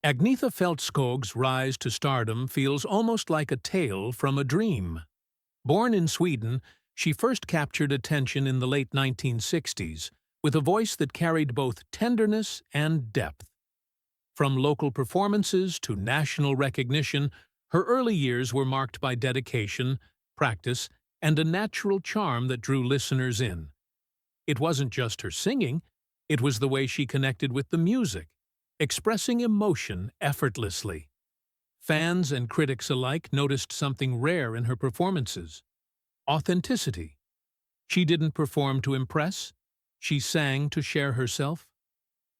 Agnetha Fältskog's rise to stardom feels almost like a tale from a dream. Born in Sweden, she first captured attention in the late 1960s with a voice that carried both tenderness and depth. From local performances to national recognition, her early years were marked by dedication, practice, and a natural charm that drew listeners in. It wasn't just her singing, it was the way she connected with the music, expressing emotion effortlessly. Fans and critics alike noticed something rare in her performances: authenticity. She didn't perform to impress, she sang to share herself.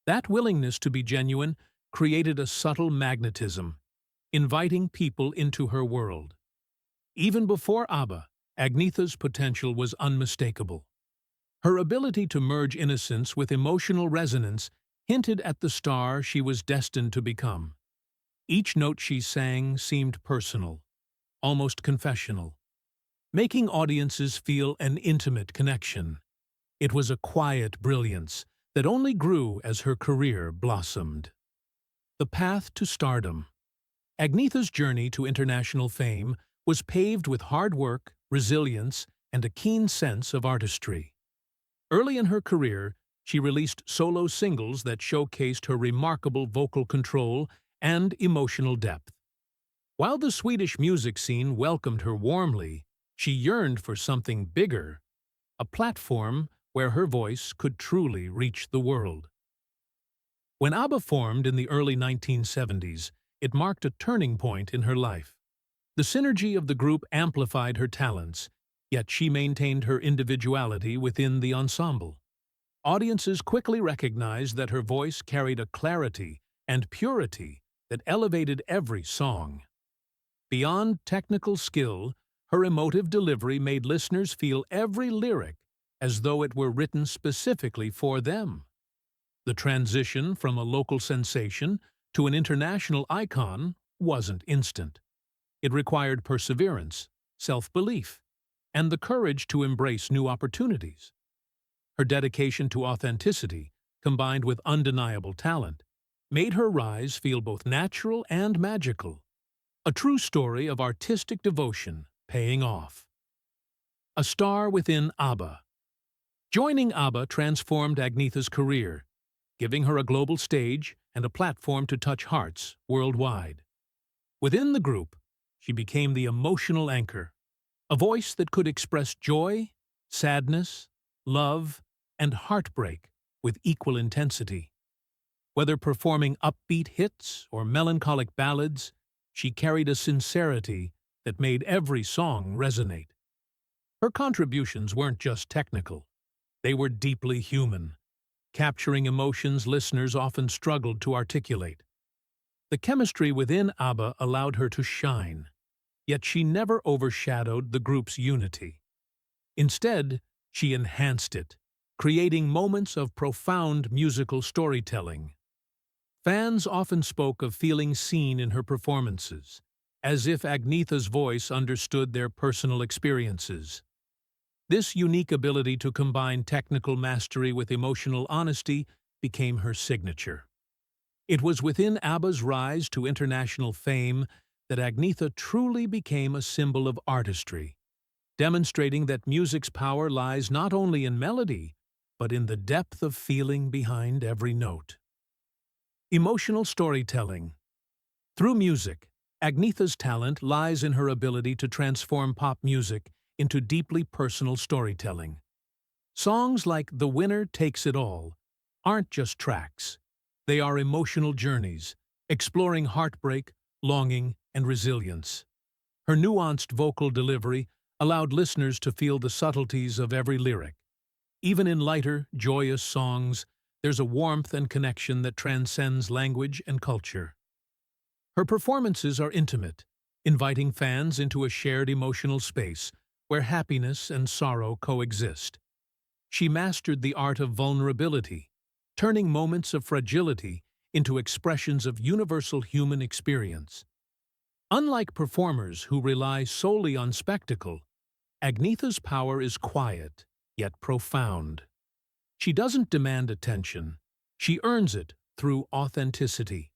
That willingness to be genuine created a subtle magnetism, inviting people into her world. Even before ABBA, Agnetha's potential was unmistakable. Her ability to merge innocence with emotional resonance hinted at the star she was destined to become. Each note she sang seemed personal, almost confessional, making audiences feel an intimate connection. It was a quiet brilliance that only grew as her career blossomed. The path to stardom. Agnetha's journey to international fame was paved with hard work, resilience, and a keen sense of artistry. Early in her career, she released solo singles that showcased her remarkable vocal control and emotional depth. While the Swedish music scene welcomed her warmly, she yearned for something bigger, a platform where her voice could truly reach the world. When ABBA formed in the early 1970s, it marked a turning point in her life. The synergy of the group amplified her talents, yet she maintained her individuality within the ensemble. Audiences quickly recognized that her voice carried a clarity and purity that elevated every song. Beyond technical skill, her emotive delivery made listeners feel every lyric as though it were written specifically for them. The transition from a local sensation to an international icon wasn't instant. It required perseverance, self-belief, and the courage to embrace new opportunities. Her dedication to authenticity, combined with undeniable talent, made her rise feel both natural and magical. A true story of artistic devotion paying off. A star within ABBA. Joining ABBA transformed Agnetha's career, giving her a global stage and a platform to touch hearts worldwide. Within the group, she became the emotional anchor, a voice that could express joy, sadness, love, and heartbreak with equal intensity. Whether performing upbeat hits or melancholic ballads, she carried a sincerity that made every song resonate. Her contributions weren't just technical, they were deeply human, capturing emotions listeners often struggled to articulate. The chemistry within ABBA allowed her to shine, yet she never overshadowed the group's unity. Instead, she enhanced it, creating moments of profound musical storytelling. Fans often spoke of feeling seen in her performances, as if Agnetha's voice understood their personal experiences. This unique ability to combine technical mastery with emotional honesty became her signature. It was within ABBA's rise to international fame that Agnetha truly became a symbol of artistry, demonstrating that music's power lies not only in melody, but in the depth of feeling behind every note. Emotional storytelling. Through music, Agnetha's talent lies in her ability to transform pop music into deeply personal storytelling. Songs like "The Winner Takes It All" aren't just tracks. They are emotional journeys, exploring heartbreak, longing, and resilience. Her nuanced vocal delivery allowed listeners to feel the subtleties of every lyric. Even in lighter, joyous songs, there's a warmth and connection that transcends language and culture. Her performances are intimate, inviting fans into a shared emotional space where happiness and sorrow coexist. She mastered the art of vulnerability, turning moments of fragility into expressions of universal human experience. Unlike performers who rely solely on spectacle, Agnetha's power is quiet, yet profound. She doesn't demand attention. She earns it through authenticity.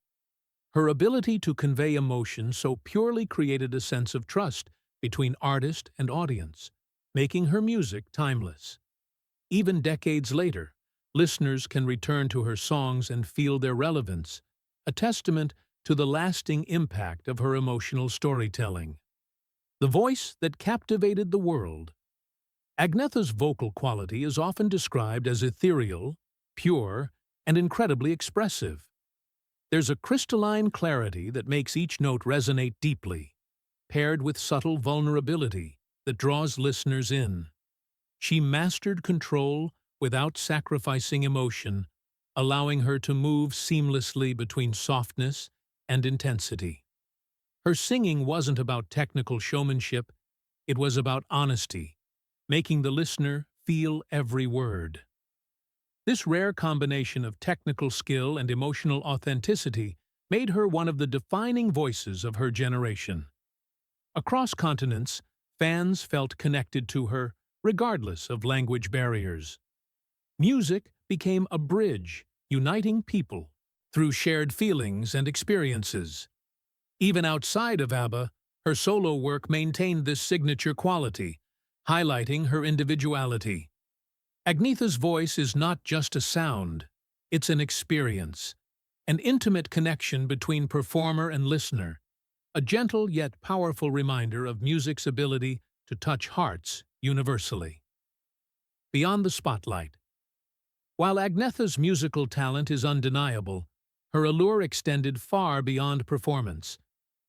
Her ability to convey emotion so purely created a sense of trust between artist and audience, making her music timeless. Even decades later, listeners can return to her songs and feel their relevance, a testament to the lasting impact of her emotional storytelling. The voice that captivated the world. Agnetha's vocal quality is often described as ethereal, pure, and incredibly expressive. There's a crystalline clarity that makes each note resonate deeply, paired with subtle vulnerability that draws listeners in. She mastered control without sacrificing emotion, allowing her to move seamlessly between softness and intensity. Her singing wasn't about technical showmanship, it was about honesty, making the listener feel every word. This rare combination of technical skill and emotional authenticity made her one of the defining voices of her generation. Across continents, fans felt connected to her, regardless of language barriers. Music became a bridge, uniting people through shared feelings and experiences. Even outside of ABBA, her solo work maintained this signature quality, highlighting her individuality. Agnetha's voice is not just a sound, it's an experience, an intimate connection between performer and listener, a gentle yet powerful reminder of music's ability to touch hearts universally. Beyond the spotlight. While Agnetha's musical talent is undeniable, her allure extended far beyond performance.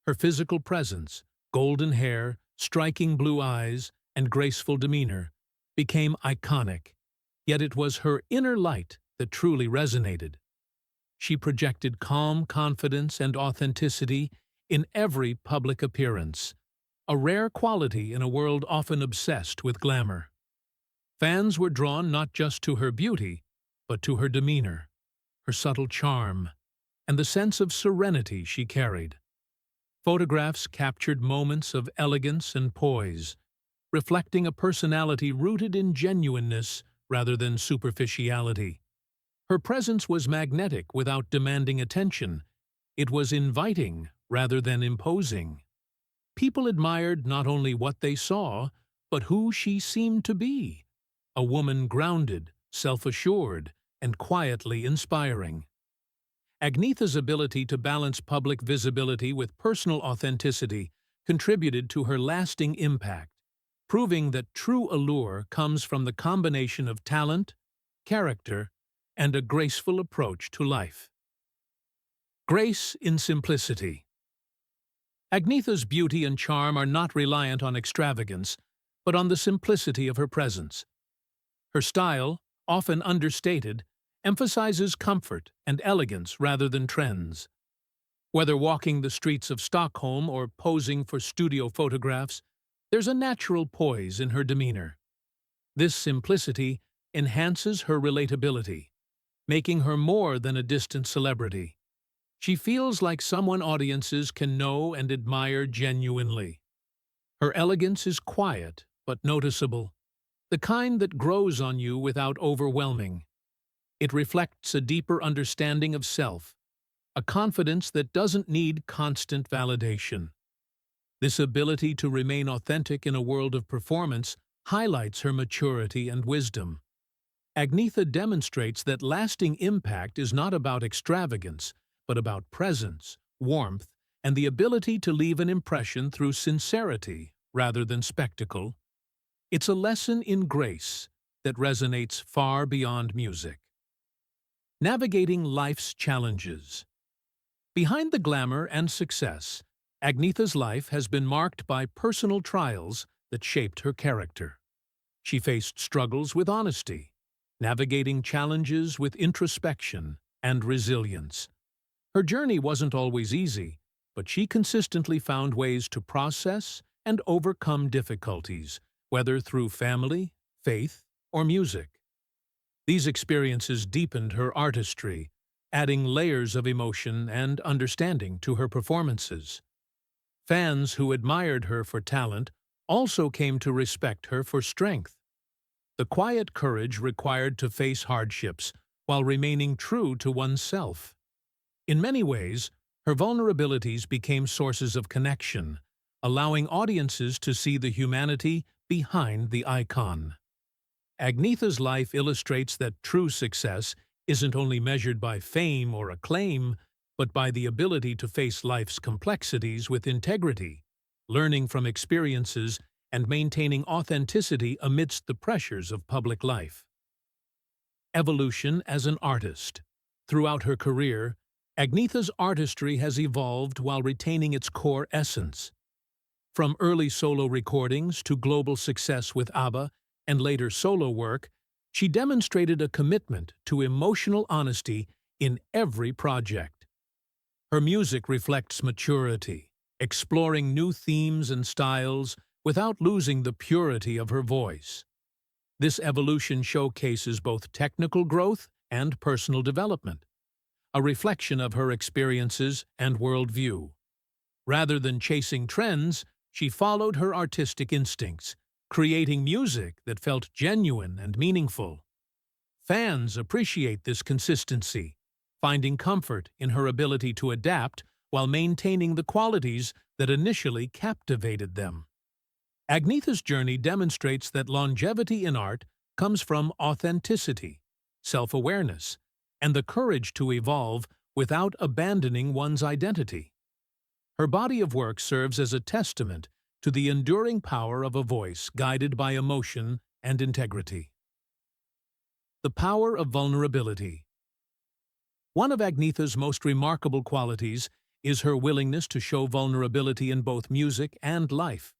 Her physical presence, golden hair, striking blue eyes, and graceful demeanor became iconic, yet it was her inner light that truly resonated. She projected calm confidence and authenticity in every public appearance, a rare quality in a world often obsessed with glamour. Fans were drawn not just to her beauty, but to her demeanor, her subtle charm, and the sense of serenity she carried. Photographs captured moments of elegance and poise, reflecting a personality rooted in genuineness rather than superficiality. Her presence was magnetic without demanding attention. It was inviting rather than imposing. People admired not only what they saw, but who she seemed to be. A woman grounded, self-assured, and quietly inspiring. Agnetha's ability to balance public visibility with personal authenticity contributed to her lasting impact, proving that true allure comes from the combination of talent, character, and a graceful approach to life. Grace in simplicity. Agnetha's beauty and charm are not reliant on extravagance, but on the simplicity of her presence. Her style, often understated, emphasizes comfort and elegance rather than trends. Whether walking the streets of Stockholm or posing for studio photographs, there's a natural poise in her demeanor. This simplicity enhances her relatability, making her more than a distant celebrity. She feels like someone audiences can know and admire genuinely. Her elegance is quiet but noticeable, the kind that grows on you without overwhelming. It reflects a deeper understanding of self, a confidence that doesn't need constant validation. This ability to remain authentic in a world of performance highlights her maturity and wisdom. Agnetha demonstrates that lasting impact is not about extravagance, but about presence, warmth, and the ability to leave an impression through sincerity rather than spectacle. It's a lesson in grace that resonates far beyond music. Navigating life's challenges. Behind the glamour and success, Agnetha's life has been marked by personal trials that shaped her character. She faced struggles with honesty, navigating challenges with introspection and resilience. Her journey wasn't always easy, but she consistently found ways to process and overcome difficulties, whether through family, faith, or music. These experiences deepened her artistry, adding layers of emotion and understanding to her performances. Fans who admired her for talent also came to respect her for strength. The quiet courage required to face hardships while remaining true to oneself. In many ways, Her vulnerabilities became sources of connection, allowing audiences to see the humanity behind the icon. Agnetha's life illustrates that true success isn't only measured by fame or acclaim, but by the ability to face life's complexities with integrity, learning from experiences, and maintaining authenticity amidst the pressures of public life. Evolution as an artist. Throughout her career, Agnetha's artistry has evolved while retaining its core essence. From early solo recordings to global success with ABBA and later solo work, she demonstrated a commitment to emotional honesty in every project. Her music reflects maturity, exploring new themes and styles without losing the purity of her voice. This evolution showcases both technical growth and personal development, a reflection of her experiences and worldview. Rather than chasing trends, she followed her artistic instincts, creating music that felt genuine and meaningful. Fans appreciate this consistency, finding comfort in her ability to adapt while maintaining the qualities that initially captivated them. Agnetha's journey demonstrates that longevity in art comes from authenticity, self-awareness, and the courage to evolve without abandoning one's identity. Her body of work serves as a testament to the enduring power of a voice guided by emotion and integrity. The power of vulnerability. One of Agnetha's most remarkable qualities is her willingness to show vulnerability in both music and life.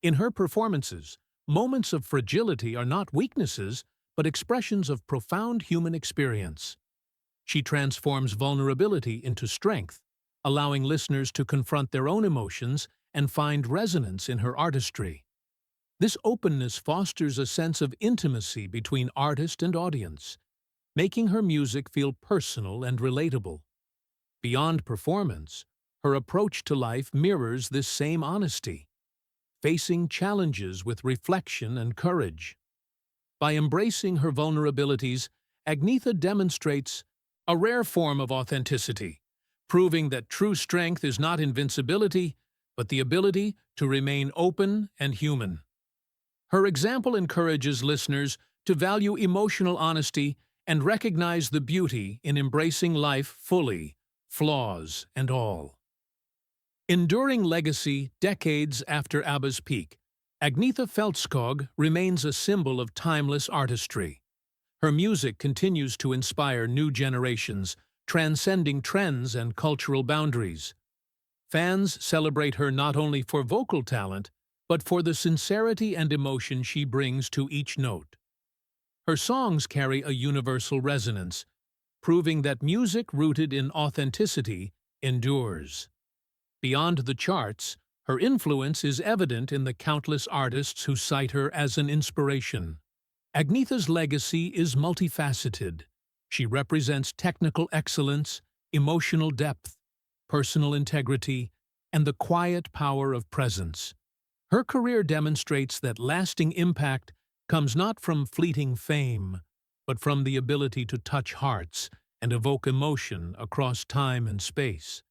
In her performances, moments of fragility are not weaknesses, but expressions of profound human experience. She transforms vulnerability into strength, allowing listeners to confront their own emotions and find resonance in her artistry. This openness fosters a sense of intimacy between artist and audience, making her music feel personal and relatable. Beyond performance, her approach to life mirrors this same honesty, facing challenges with reflection and courage. By embracing her vulnerabilities, Agnetha demonstrates a rare form of authenticity, proving that true strength is not invincibility, but the ability to remain open and human. Her example encourages listeners to value emotional honesty and recognize the beauty in embracing life fully, flaws and all. Enduring legacy decades after ABBA's peak, Agnetha Fältskog remains a symbol of timeless artistry. Her music continues to inspire new generations, transcending trends and cultural boundaries. Fans celebrate her not only for vocal talent, but for the sincerity and emotion she brings to each note. Her songs carry a universal resonance, proving that music rooted in authenticity endures. Beyond the charts, her influence is evident in the countless artists who cite her as an inspiration. Agnetha's legacy is multifaceted. She represents technical excellence, emotional depth, personal integrity, and the quiet power of presence. Her career demonstrates that lasting impact comes not from fleeting fame, but from the ability to touch hearts and evoke emotion across time and space.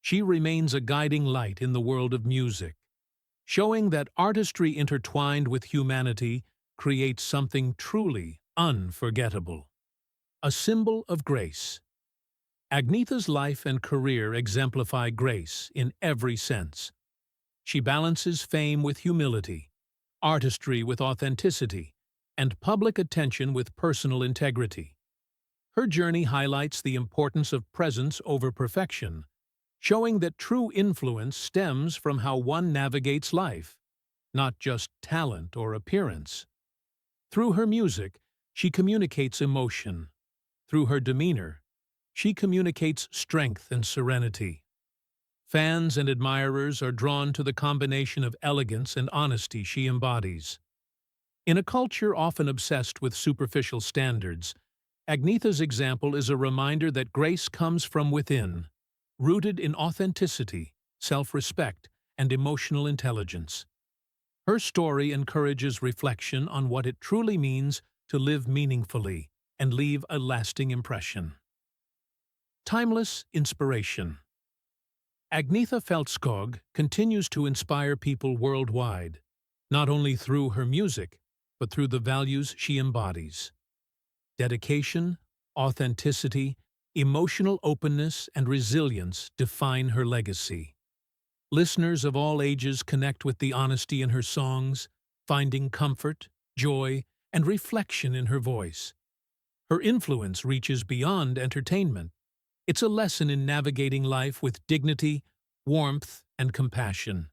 She remains a guiding light in the world of music, showing that artistry intertwined with humanity creates something truly unforgettable. A symbol of grace. Agnetha's life and career exemplify grace in every sense. She balances fame with humility, artistry with authenticity, and public attention with personal integrity. Her journey highlights the importance of presence over perfection, showing that true influence stems from how one navigates life, not just talent or appearance. Through her music, she communicates emotion. Through her demeanor, she communicates strength and serenity. Fans and admirers are drawn to the combination of elegance and honesty she embodies. In a culture often obsessed with superficial standards, Agnetha's example is a reminder that grace comes from within, rooted in authenticity, self-respect, and emotional intelligence. Her story encourages reflection on what it truly means to live meaningfully and leave a lasting impression. Timeless inspiration. Agnetha Fältskog continues to inspire people worldwide, not only through her music, but through the values she embodies. Dedication, authenticity, emotional openness, and resilience define her legacy. Listeners of all ages connect with the honesty in her songs, finding comfort, joy, and reflection in her voice. Her influence reaches beyond entertainment. It's a lesson in navigating life with dignity, warmth, and compassion.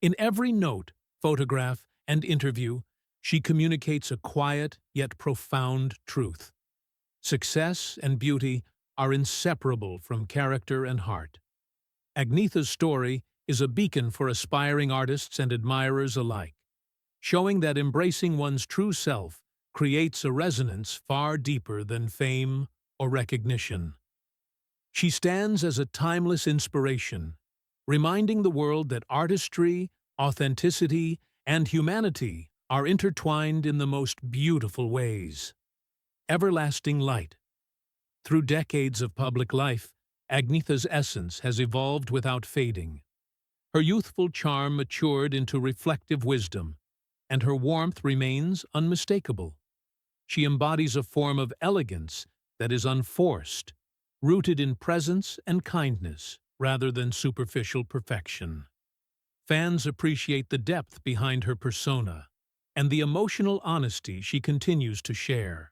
In every note, photograph, and interview, she communicates a quiet yet profound truth. Success and beauty are inseparable from character and heart. Agnetha's story is a beacon for aspiring artists and admirers alike, showing that embracing one's true self creates a resonance far deeper than fame or recognition. She stands as a timeless inspiration, reminding the world that artistry, authenticity, and humanity are intertwined in the most beautiful ways. Everlasting light. Through decades of public life, Agnetha's essence has evolved without fading. Her youthful charm matured into reflective wisdom, and her warmth remains unmistakable. She embodies a form of elegance that is unforced, rooted in presence and kindness rather than superficial perfection. Fans appreciate the depth behind her persona and the emotional honesty she continues to share.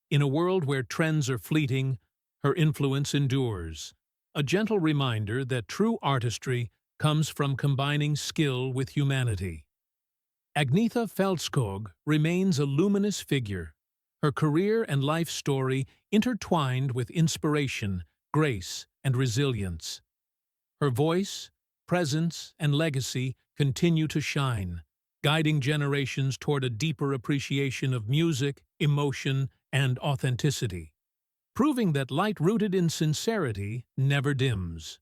In a world where trends are fleeting, her influence endures, a gentle reminder that true artistry comes from combining skill with humanity. Agnetha Fältskog remains a luminous figure, her career and life story intertwined with inspiration, grace, and resilience. Her voice, presence, and legacy continue to shine, guiding generations toward a deeper appreciation of music, emotion, and authenticity, proving that light rooted in sincerity never dims.